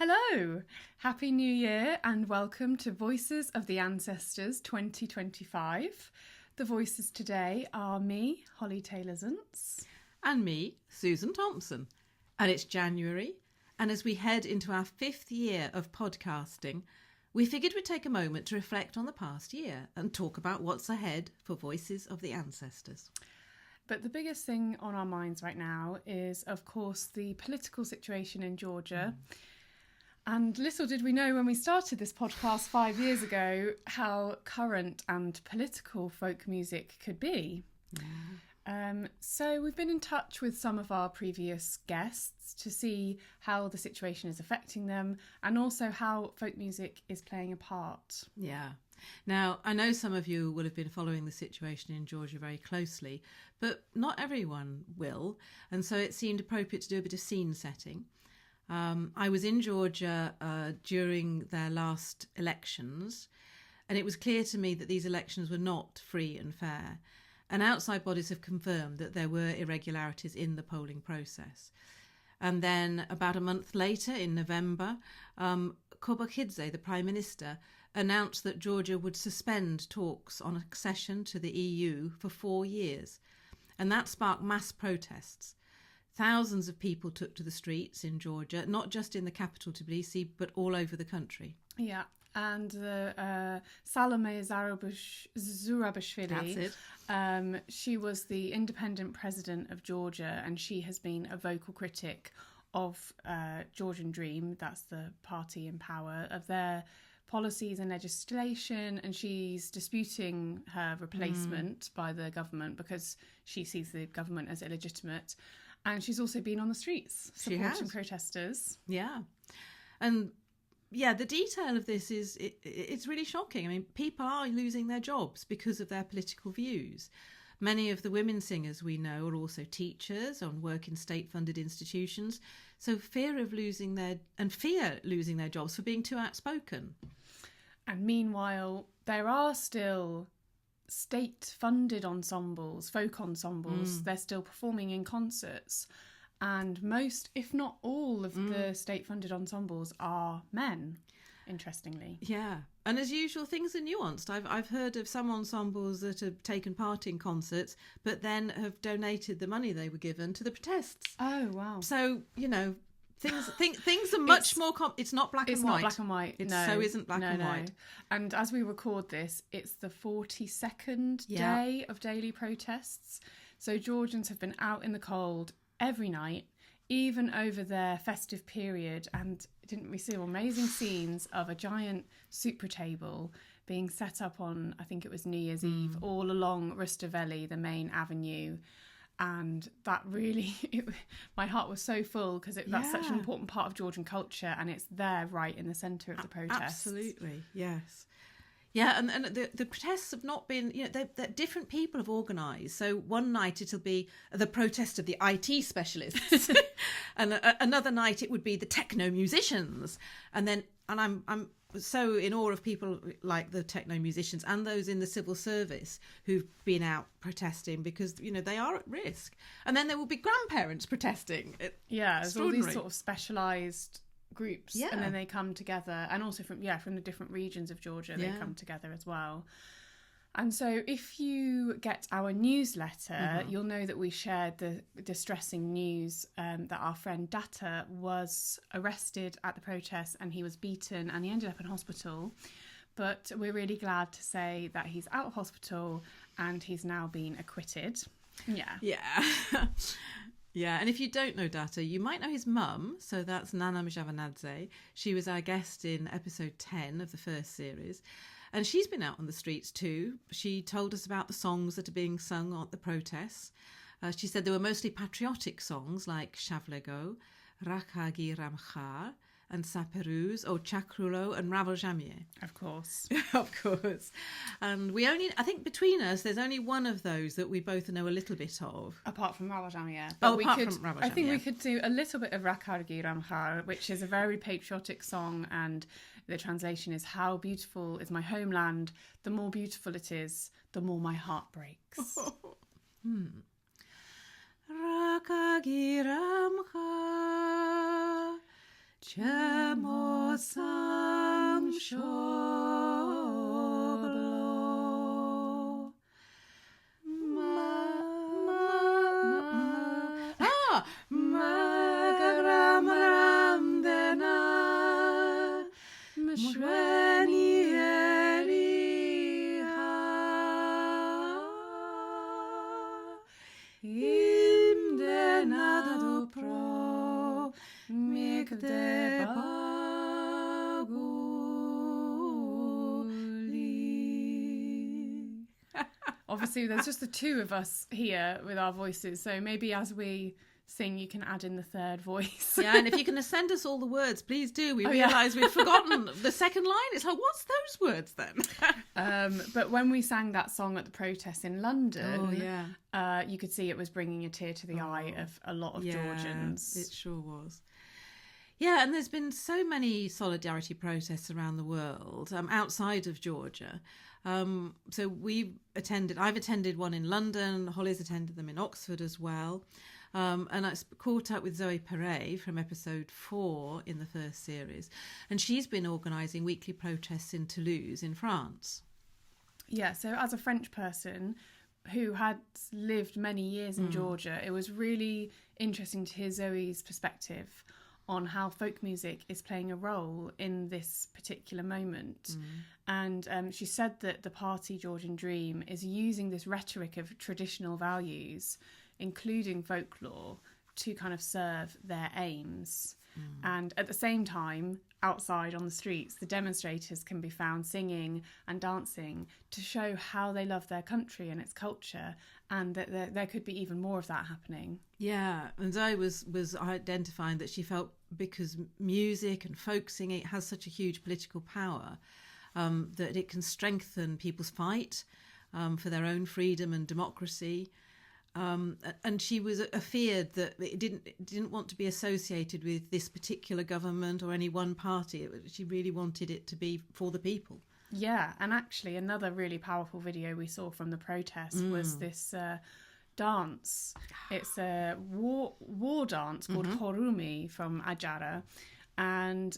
Hello! Happy New Year and welcome to Voices of the Ancestors 2025. The voices today are me, Holly Taylor-Zuntz. And me, Susan Thompson. And it's January, and as we head into our 5th year of podcasting, we figured we'd take a moment to reflect on the past year and talk about what's ahead for Voices of the Ancestors. But the biggest thing on our minds right now is, of course, the political situation in Georgia. And little did we know when we started this podcast 5 years ago how current and political folk music could be. So we've been in touch with some of our previous guests to see how the situation is affecting them and also how folk music is playing a part. Yeah. Now, I know some of you will have been following the situation in Georgia very closely, but not everyone will. And so it seemed appropriate to do a bit of scene setting. I was in Georgia during their last elections, and it was clear to me that these elections were not free and fair. And outside bodies have confirmed that there were irregularities in the polling process. And then about a month later, in November, Kobakidze, the Prime Minister, announced that Georgia would suspend talks on accession to the EU for 4 years. And that sparked mass protests. Thousands of people took to the streets in Georgia, not just in the capital Tbilisi, but all over the country. Yeah, and Salome Zurabishvili, that's it. She was the independent president of Georgia, and she has been a vocal critic of Georgian Dream, that's the party in power, of their policies and legislation, and she's disputing her replacement by the government because she sees the government as illegitimate. And she's also been on the streets supporting protesters. Yeah. And yeah, the detail of this is, it's really shocking. I mean, people are losing their jobs because of their political views. Many of the women singers we know are also teachers and work in state-funded institutions. So fear losing their jobs for being too outspoken. And meanwhile, there are still state-funded ensembles, folk ensembles. They're still performing in concerts. And most, if not all, of the state-funded ensembles are men, interestingly. Yeah. And as usual, things are nuanced. I've heard of some ensembles that have taken part in concerts, but then have donated the money they were given to the protests. Oh, wow. So, you know, things are much more... It's not black and white. It's not black and white, It no. so isn't black and white. And as we record this, it's the 42nd day of daily protests. So Georgians have been out in the cold every night, even over their festive period. And didn't we see amazing scenes of a giant supper table being set up on, I think it was New Year's Eve, all along Rustaveli, the main avenue. And that really, my heart was so full because that's such an important part of Georgian culture, and it's there right in the centre of the protests. Absolutely, yes. Yeah, and the protests have not been, you know, they're different people have organised. So one night it'll be the protest of the IT specialists, and another night it would be the techno musicians, and I'm so in awe of people like the techno musicians and those in the civil service who've been out protesting because, you know, they are at risk. And then there will be grandparents protesting. There's all these sort of specialised groups, and then they come together, and also from the different regions of Georgia, they come together as well. And so if you get our newsletter, you'll know that we shared the distressing news that our friend Data was arrested at the protest and he was beaten and he ended up in hospital. But we're really glad to say that he's out of hospital and he's now been acquitted. Yeah. Yeah, and if you don't know Data, you might know his mum. So that's Nana Mzhavanadze. She was our guest in episode 10 of the first series. And she's been out on the streets too. She told us about the songs that are being sung at the protests. She said there were mostly patriotic songs like Shavlego, Ra Kargi Ram Khar, and Saperuz, or Chakrulo, and Ravel Jamie. Of course. Of course. And I think between us, there's only one of those that we both know a little bit of. Apart from Ravel Jamie. From Ravel Jamie. I think we could do a little bit of Ra Kargi Ram Khar, which is a very patriotic song, and the translation is, "How beautiful is my homeland. The more beautiful it is, the more my heart breaks." Ra Kargi Ram Khar, Czemu sam szoblo? Magram ram dena mshweni eliha im dena dobro migde baguli. Obviously, there's just the two of us here with our voices, so maybe as we sing, you can add in the third voice. Yeah, and if you can send us all the words, please do. We realise we've forgotten the second line. It's like, what's those words then? But when we sang that song at the protest in London, oh, you could see it was bringing a tear to the eye of a lot of Georgians. It sure was. Yeah, and there's been so many solidarity protests around the world outside of Georgia. So I've attended one in London, Holly's attended them in Oxford as well. And I caught up with Zoe Perret from episode 4 in the first series. And she's been organising weekly protests in Toulouse in France. Yeah, so as a French person who had lived many years in Georgia, it was really interesting to hear Zoe's perspective on how folk music is playing a role in this particular moment. And she said that the party Georgian Dream is using this rhetoric of traditional values, including folklore, to kind of serve their aims. And at the same time, outside on the streets, the demonstrators can be found singing and dancing to show how they love their country and its culture, and that there could be even more of that happening. Yeah, and Zoe was identifying that she felt because music and folk singing has such a huge political power, that it can strengthen people's fight for their own freedom and democracy. And she was afeared that it didn't want to be associated with this particular government or any one party. She really wanted it to be for the people. Yeah, and actually another really powerful video we saw from the protests was this dance. It's a war dance called Horumi from Ajara, and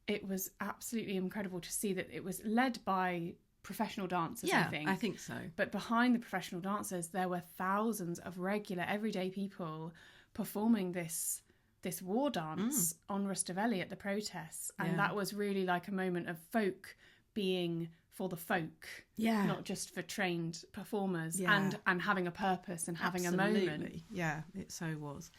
it was absolutely incredible to see that it was led by professional dancers, yeah, I think so. But behind the professional dancers, there were thousands of regular, everyday people performing this war dance on Rustaveli at the protests. And that was really like a moment of folk being for the folk, not just for trained performers, and having a purpose and having a moment. Yeah, it so was.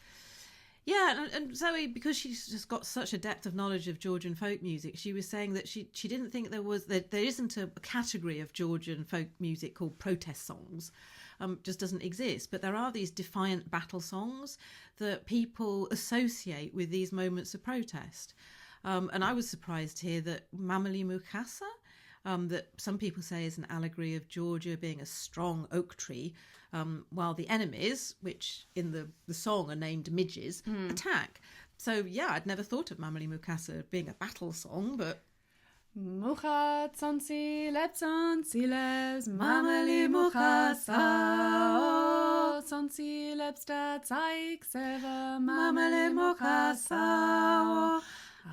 Yeah, and Zoe, because she's just got such a depth of knowledge of Georgian folk music, she was saying that she didn't think there isn't a category of Georgian folk music called protest songs. Just doesn't exist. But there are these defiant battle songs that people associate with these moments of protest. And I was surprised here that Mameli Mukasa, that some people say is an allegory of Georgia being a strong oak tree, while the enemies, which in the song are named midges, attack. So, yeah, I'd never thought of Mameli Mukasa being a battle song, but... Mucha tsonsi lebs, Mameli Mukasa, tsonsi lebs da zeig selber, Mameli Mukasa,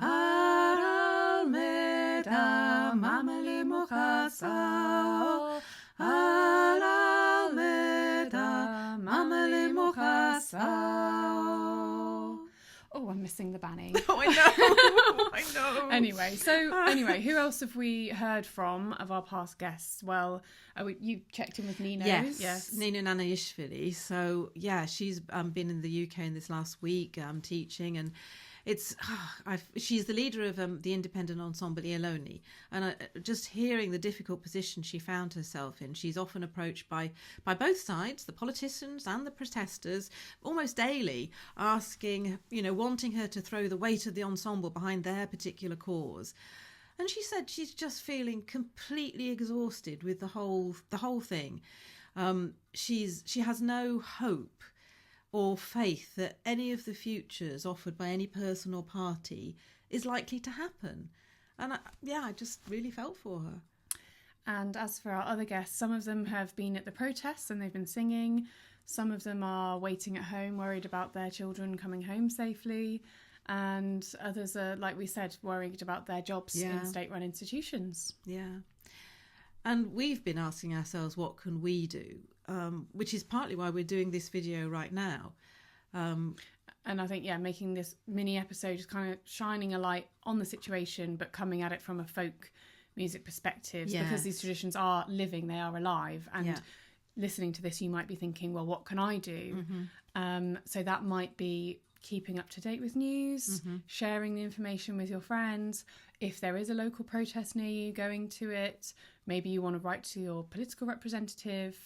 Aral meda, Mameli Mukasa, Aral meda, Mameli Mukasa. Oh, I'm missing the banning. Oh, I know. Anyway, who else have we heard from of our past guests? Well, you checked in with Nino. Yes. Nino Naneishvili. So, yeah, she's been in the UK in this last week teaching, and she's the leader of the independent ensemble Ieloni, and just hearing the difficult position she found herself in. She's often approached by both sides, the politicians and the protesters, almost daily, asking, wanting her to throw the weight of the ensemble behind their particular cause. And she said she's just feeling completely exhausted with the whole thing. She has no hope or faith that any of the futures offered by any person or party is likely to happen. And I just really felt for her. And as for our other guests, some of them have been at the protests and they've been singing. Some of them are waiting at home, worried about their children coming home safely. and others are, like we said, worried about their jobs in state-run institutions. Yeah. And we've been asking ourselves, what can we do? Which is partly why we're doing this video right now. And I think, making this mini episode is kind of shining a light on the situation, but coming at it from a folk music perspective, because these traditions are living, they are alive. And listening to this, you might be thinking, well, what can I do? So that might be keeping up to date with news, sharing the information with your friends. If there is a local protest near you, going to it. Maybe you want to write to your political representative.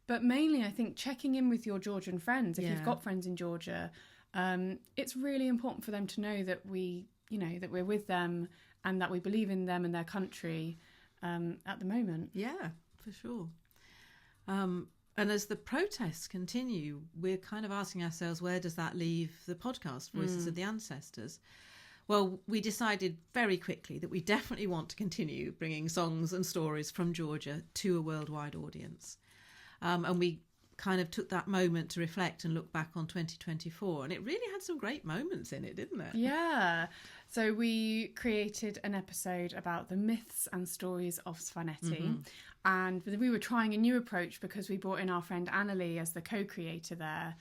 But mainly, I think, checking in with your Georgian friends. If you've got friends in Georgia, it's really important for them to know that that we're with them and that we believe in them and their country at the moment. Yeah, for sure. And as the protests continue, we're kind of asking ourselves, where does that leave the podcast, Voices of the Ancestors? Well, we decided very quickly that we definitely want to continue bringing songs and stories from Georgia to a worldwide audience. And we kind of took that moment to reflect and look back on 2024. And it really had some great moments in it, didn't it? Yeah. So we created an episode about the myths and stories of Mzhavanadze. And we were trying a new approach because we brought in our friend Annalie as the co-creator there.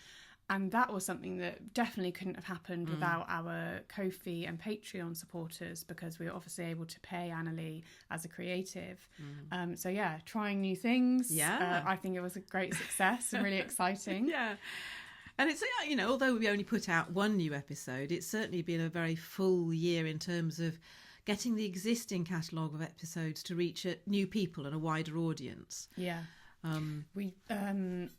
And that was something that definitely couldn't have happened without our Ko-fi and Patreon supporters, because we were obviously able to pay Annalie as a creative. So trying new things. Yeah. I think it was a great success and really exciting. Yeah. And it's, although we only put out one new episode, it's certainly been a very full year in terms of getting the existing catalogue of episodes to reach new people and a wider audience. Yeah. We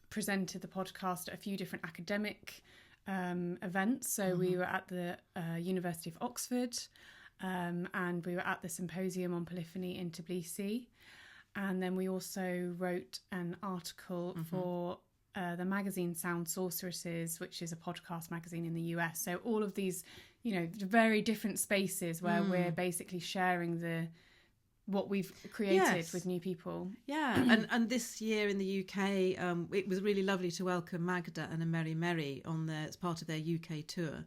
presented the podcast at a few different academic events. So we were at the University of Oxford, and we were at the Symposium on Polyphony in Tbilisi. And then we also wrote an article for the magazine Sound Sorceresses, which is a podcast magazine in the US. So all of these, very different spaces where we're basically sharing what we've created with new people. Yeah. and this year in the UK, it was really lovely to welcome Magda and Mary as part of their UK tour.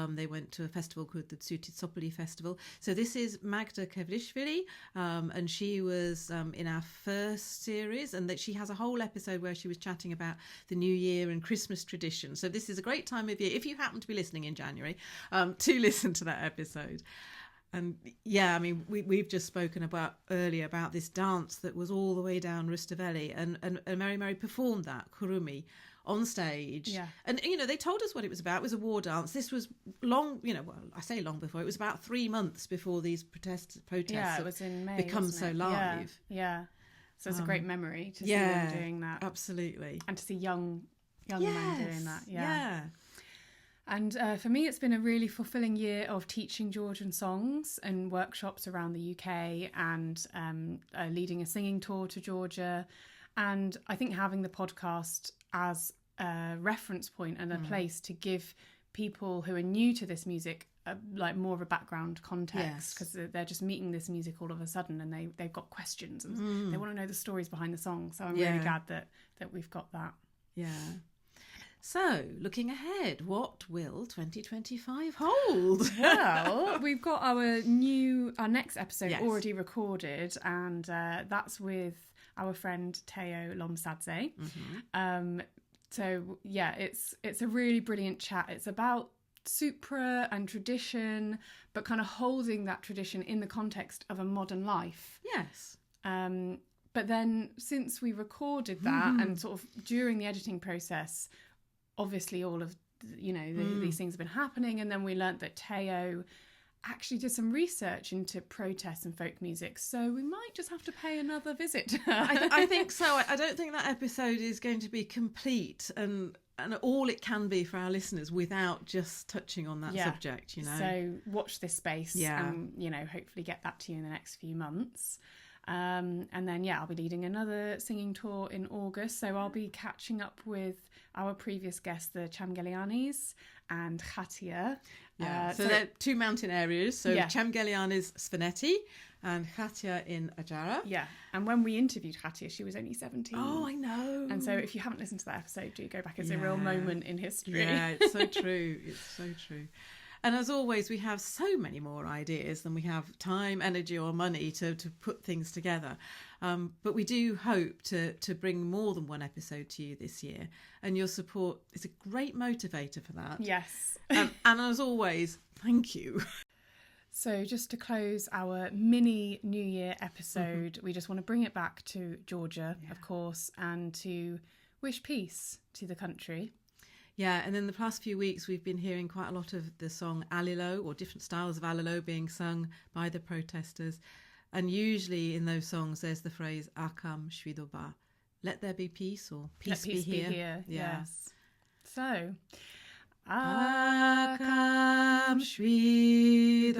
They went to a festival called the Tsopoli Festival. So this is Magda Kevlishvili, and she was in our first series, and that she has a whole episode where she was chatting about the New Year and Christmas traditions. So this is a great time of year, if you happen to be listening in January, to listen to that episode. And we've just spoken earlier about this dance that was all the way down Rustaveli, and Mary performed that Kurumi on stage. Yeah. And they told us what it was about. It was a war dance. This was long, I say long before. It was about 3 months before these protests it was in May, become so live. Yeah. So it's a great memory to see them doing that. Absolutely. And to see young men doing that. Yeah. And for me, it's been a really fulfilling year of teaching Georgian songs and workshops around the UK, and leading a singing tour to Georgia. And I think having the podcast as a reference point and a place to give people who are new to this music more of a background context, because they're just meeting this music all of a sudden, and they've got questions and they want to know the stories behind the song. So I'm really glad that we've got that. Yeah. So, looking ahead, what will 2025 hold? Well, we've got our next episode already recorded, and that's with our friend Teona Lomsadze. It's a really brilliant chat. It's about Supra and tradition, but kind of holding that tradition in the context of a modern life. Yes. But then, since we recorded that, and sort of during the editing process, obviously all of these things have been happening, and then we learnt that Teo actually did some research into protest and folk music, so we might just have to pay another visit. I think so. I don't think that episode is going to be complete and all it can be for our listeners without just touching on that subject. So watch this space, and hopefully get that to you in the next few months. And then I'll be leading another singing tour in August, so I'll be catching up with our previous guests, the Chamgelianis and Khatia. So they're two mountain areas, so Chamgelian is Svaneti and Khatia in Ajara. Yeah, and when we interviewed Khatia, she was only 17. Oh, I know. And so if you haven't listened to that episode, do go back. It's a real moment in history. Yeah, it's so true. It's so true. And as always, we have so many more ideas than we have time, energy or money to put things together. But we do hope to bring more than one episode to you this year. And your support is a great motivator for that. Yes. And as always, thank you. So just to close our mini New Year episode, we just want to bring it back to Georgia, of course, and to wish peace to the country. Yeah, and in the past few weeks, we've been hearing quite a lot of the song Alilo, or different styles of Alilo being sung by the protesters. And usually in those songs, there's the phrase Akam Shvidoba, let there be peace, or peace, be here. Yeah. Yes. So, Akam Shvidoba.